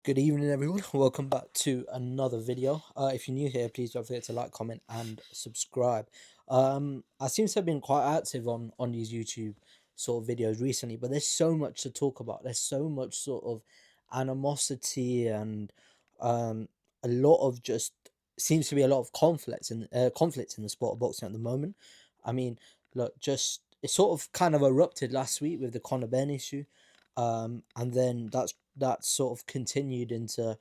Good evening, everyone. Welcome back to another video. If you're new here, please don't forget to like, comment, and subscribe. I seem to have been quite active on these YouTube sort of videos recently, but there's so much to talk about. There's so much sort of animosity and um, a lot of just seems to be a lot of conflicts in the sport of boxing at the moment. I mean, look, just it sort of kind of erupted last week with the Conor Ben issue, and then that's sort of continued into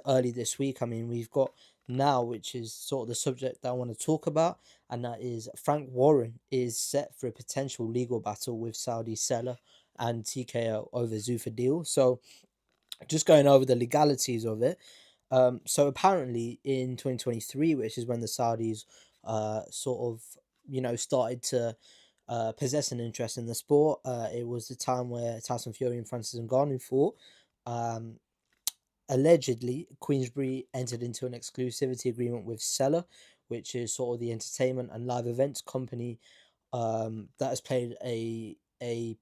early this week. I mean, we've got now, which is sort of the subject that I want to talk about, and that is Frank Warren is set for a potential legal battle with Saudi seller and TKO over Zuffa deal. So just going over the legalities of it. So apparently in 2023, which is when the Saudis sort of started to possess an interest in the sport. It was the time where Tyson Fury and Francis Ngannou fought. Um, Allegedly, Queensbury entered into an exclusivity agreement with Seller, which is sort of the entertainment and live events company that has played a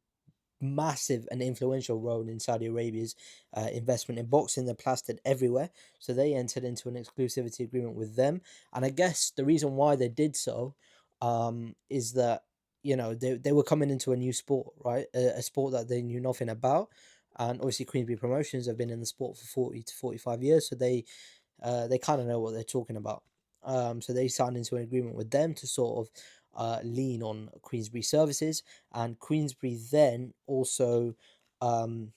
massive and influential role in Saudi Arabia's investment in boxing. They're plastered everywhere. So they entered into an exclusivity agreement with them. And I guess the reason why they did so is that, they were coming into a new sport, right? A sport that they knew nothing about. And obviously, Queensbury Promotions have been in the sport for 40 to 45 years. So they kind of know what they're talking about. So they signed into an agreement with them to sort of lean on Queensbury services, and Queensbury then also um,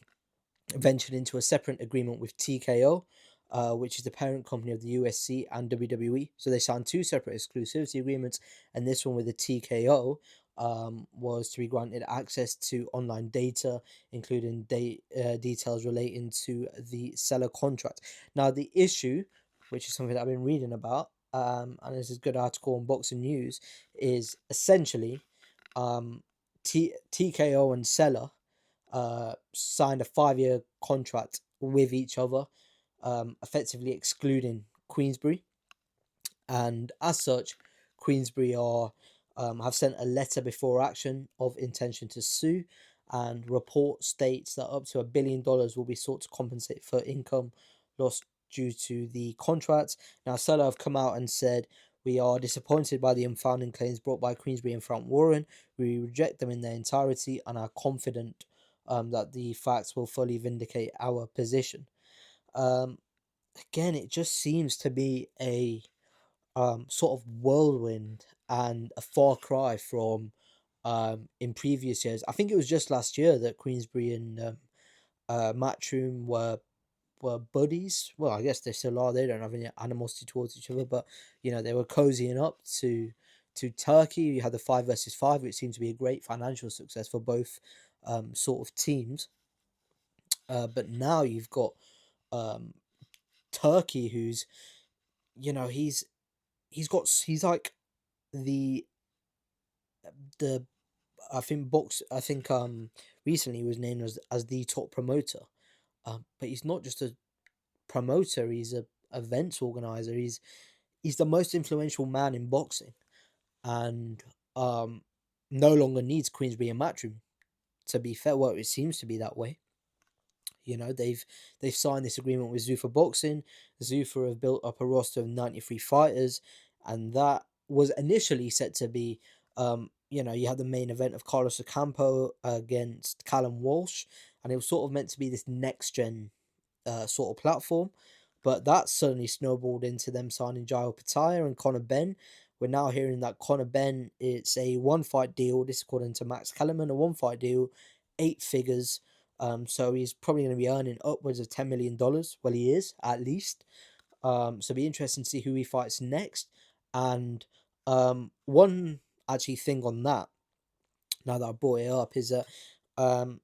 ventured into a separate agreement with TKO, which is the parent company of the USC and WWE. So they signed two separate exclusivity agreements, and this one with the TKO was to be granted access to online data, including details relating to the seller contract. Now, the issue, which is something that I've been reading about, and this is a good article on Boxing News, is essentially TKO and seller signed a 5-year contract with each other, effectively excluding Queensbury. And as such, Queensbury are have sent a letter before action of intention to sue, and report states that up to $1 billion will be sought to compensate for income lost due to the contract. Now, Seller have come out and said, "We are disappointed by the unfounded claims brought by Queensbury and Frank Warren. We reject them in their entirety and are confident that the facts will fully vindicate our position." Um, Again, it just seems to be a sort of whirlwind and a far cry from in previous years. I think it was just last year that Queensbury and Matchroom were buddies. Well, I guess they still are. They don't have any animosity towards each other, but they were cozying up to Turkey. You had the 5 versus 5, which seemed to be a great financial success for both sort of teams. But now you've got um, Turkey, who's you know he's like the the I think recently he was named as the top promoter. But he's not just a promoter, he's a events organizer. He's the most influential man in boxing, and um no longer needs Queensbury and Matchroom, to be fair. Well, it seems to be that way. They've signed this agreement with Zuffa Boxing. Zuffa have built up a roster of 93 fighters, and that was initially set to be, you had the main event of Carlos Ocampo against Callum Walsh, and it was sort of meant to be this next gen sort of platform. But that suddenly snowballed into them signing Jairo Pataya and Conor Ben. We're now hearing that Conor Ben, it's a one fight deal. This is according to Max Kellerman, a one fight deal, 8 figures. So he's probably going to be earning upwards of $10 million. Well, he is at least. So it'll be interesting to see who he fights next. And one actually thing on that, now that I brought it up, is that um,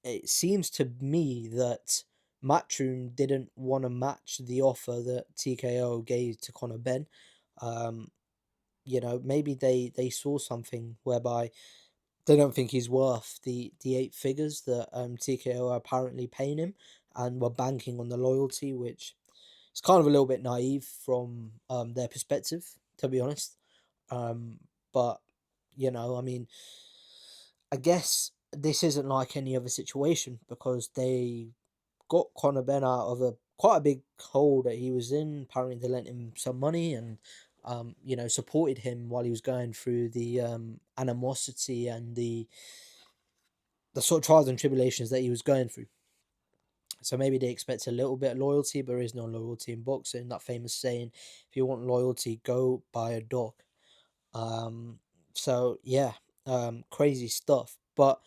it seems to me that Matchroom didn't want to match the offer that TKO gave to Conor Ben. Um, maybe they saw something whereby they don't think he's worth the 8 figures that TKO are apparently paying him, and were banking on the loyalty, which is kind of a little bit naive from their perspective, to be honest. Um, but I mean, I guess this isn't like any other situation, because they got Conor Ben out of a quite a big hole that he was in. Apparently, they lent him some money and supported him while he was going through the animosity and the sort of trials and tribulations that he was going through. So maybe they expect a little bit of loyalty, but there is no loyalty in boxing. That famous saying, "If you want loyalty, go buy a dog." Um, so yeah, crazy stuff. But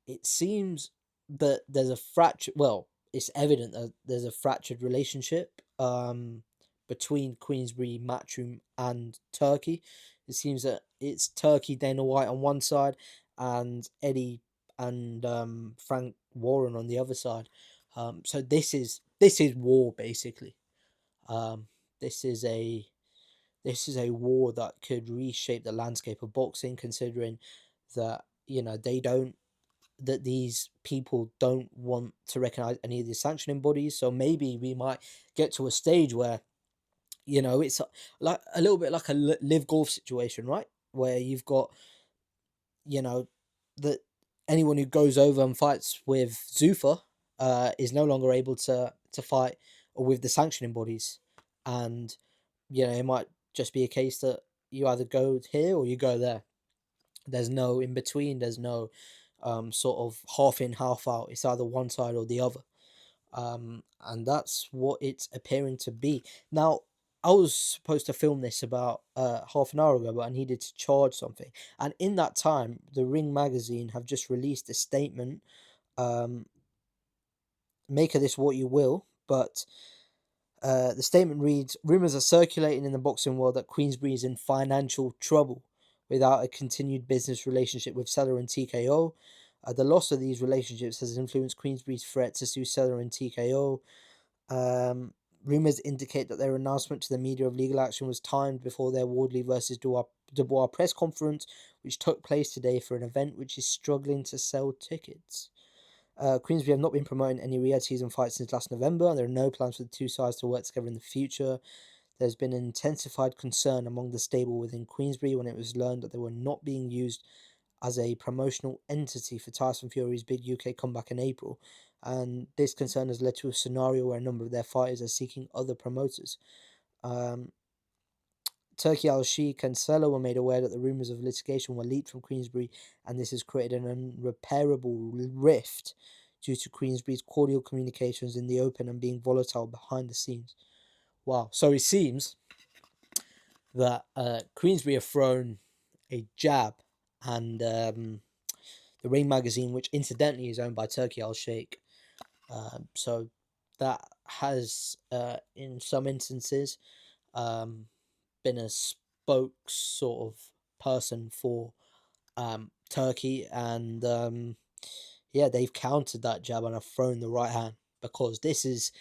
it seems that there's a fracture. Well, it's evident that there's a fractured relationship between Queensberry, Matchroom, and Turkey. It seems that it's Turkey, Dana White on one side, and Eddie and Frank Warren on the other side. So this is war basically. Um, this is a this is a war that could reshape the landscape of boxing, considering that they don't that these people don't want to recognize any of the sanctioning bodies. So maybe we might get to a stage where it's like a little bit like a live golf situation, right? Where you've got you know that anyone who goes over and fights with Zuffa is no longer able to fight with the sanctioning bodies, and it might just be a case that you either go here or you go there. There's no in between. There's no sort of half in, half out. It's either one side or the other. And that's what it's appearing to be. Now, I was supposed to film this about half an hour ago, but I needed to charge something. And in that time, the Ring magazine have just released a statement. Um, make of this what you will, but the statement reads: "Rumors are circulating in the boxing world that Queensberry is in financial trouble without a continued business relationship with Seller and TKO. The loss of these relationships has influenced Queensberry's threat to sue Seller and TKO. Um, Rumors indicate that their announcement to the media of legal action was timed before their Wardley versus Dubois press conference, which took place today for an event which is struggling to sell tickets. Queensberry have not been promoting any Riyadh season fights since last November, and there are no plans for the two sides to work together in the future. There's been an intensified concern among the stable within Queensberry when it was learned that they were not being used as a promotional entity for Tyson Fury's big UK comeback in April, and this concern has led to a scenario where a number of their fighters are seeking other promoters. Um, Turkey Al Sheikh and Seller were made aware that the rumours of litigation were leaked from Queensberry, and this has created an unrepairable rift due to Queensberry's cordial communications in the open and being volatile behind the scenes." Wow. So it seems that Queensberry have thrown a jab, and the Ring magazine, which incidentally is owned by Turkey Al Sheikh, so that has, in some instances, um, been a spokes sort of person for Turkey, and yeah, they've countered that jab and have thrown the right hand, because this is,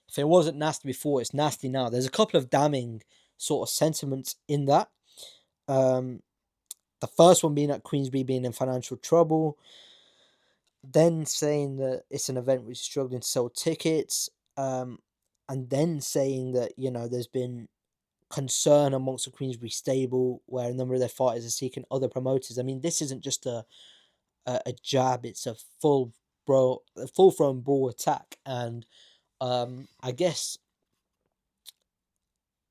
if it wasn't nasty before, it's nasty now. There's a couple of damning sort of sentiments in that. Um, the first one being that Queensberry being in financial trouble, then saying that it's an event which is struggling to sell tickets, and then saying that there's been concern amongst the Queensberry stable where a number of their fighters are seeking other promoters. I mean, this isn't just a jab; it's a full thrown brawl attack, and I guess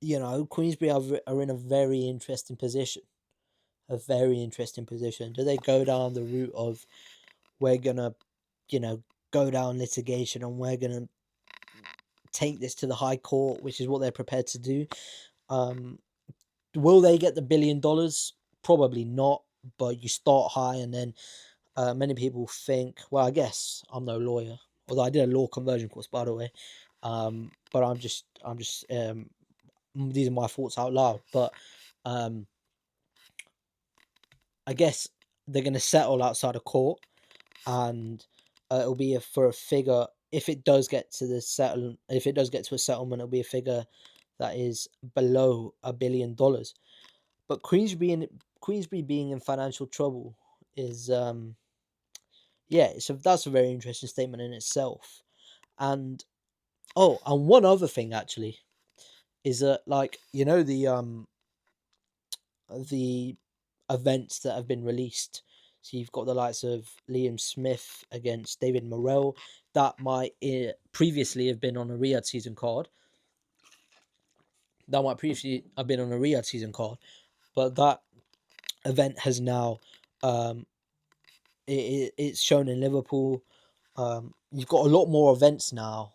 Queensberry are in a very interesting position. A very interesting position. Do they go down the route of, we're gonna, go down litigation and we're gonna take this to the high court, which is what they're prepared to do? Um, will they get the $1 billion? Probably not. But you start high, and then many people think, well, I guess I'm no lawyer, although I did a law conversion course, by the way. But these are my thoughts out loud. But I guess they're going to settle outside of court, and it'll be for a figure. If it does get to a settlement, it'll be a figure that is below $1 billion. But Queensberry being in financial trouble is, yeah, that's a very interesting statement in itself. And and one other thing actually is that, like, the events that have been released So you've got the likes of Liam Smith against David Morrell. That might previously have been on a Riyadh season card. That might previously have been on a Riyadh season card, but that event has now it's shown in Liverpool. You've got a lot more events now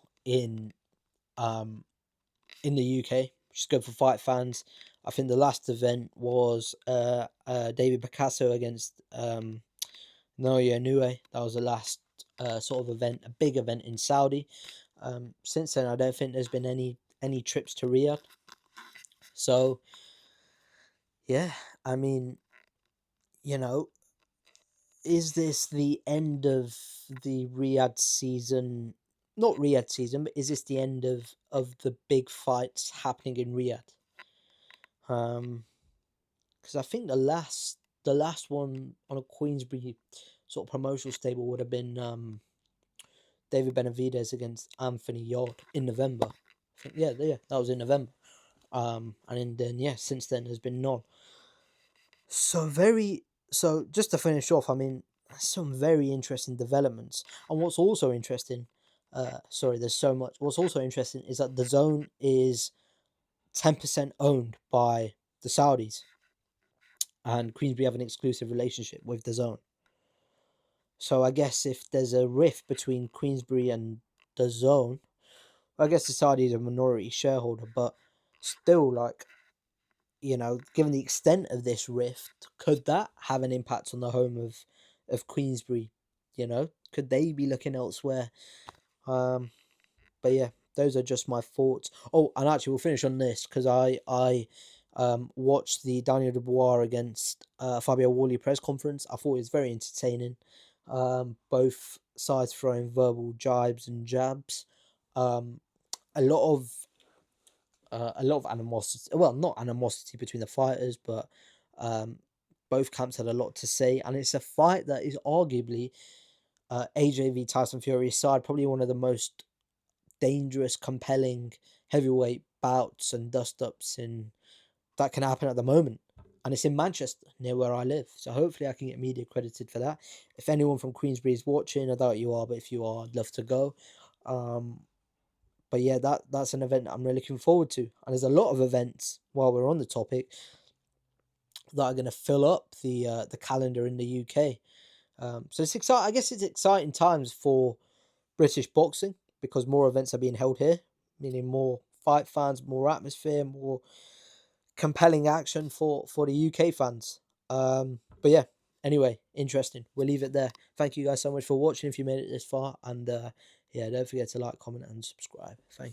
um, in the UK, which is good for fight fans. I think the last event was David Picasso against Naoya Inoue. That was the last sort of event, a big event in Saudi. Since then, I don't think there's been any trips to Riyadh. So yeah, I mean, you know, is this the end of the Riyadh season? Not Riyadh season, but is this the end of the big fights happening in Riyadh? Because I think the last one on a Queensbury sort of promotional stable would have been David Benavidez against Anthony Yard in November. I think, yeah, that was in November. And then yeah, since then there's been none. So just to finish off, I mean, some very interesting developments. And what's also interesting, sorry, there's so much. What's also interesting is that the zone is 10% owned by the Saudis, and Queensbury have an exclusive relationship with the zone. So I guess if there's a rift between Queensbury and the zone, I guess the Saudis are a minority shareholder, but still, like, given the extent of this rift, could that have an impact on the home of Queensbury? Could they be looking elsewhere? Um, but yeah, those are just my thoughts. Oh, and actually, we'll finish on this because I watched the Daniel Dubois against Fabio Wally press conference. I thought it was very entertaining. Both sides throwing verbal jibes and jabs. Um, a lot of animosity. Well, not animosity between the fighters, but um, both camps had a lot to say, and it's a fight that is arguably AJ v Tyson Fury's side, probably one of the most dangerous, compelling heavyweight bouts and dust ups in that can happen at the moment. And it's in Manchester, near where I live. So hopefully I can get media credited for that. If anyone from Queensbury is watching, I doubt you are, but if you are, I'd love to go. Um, but yeah, that's an event I'm really looking forward to. And there's a lot of events while we're on the topic that are going to fill up the calendar in the UK. So it's exciting. I guess it's exciting times for British boxing because more events are being held here, meaning more fight fans, more atmosphere, more compelling action for the UK fans. But yeah, anyway, interesting. We'll leave it there. Thank you guys so much for watching if you made it this far. And yeah, don't forget to like, comment, and subscribe. Thank you.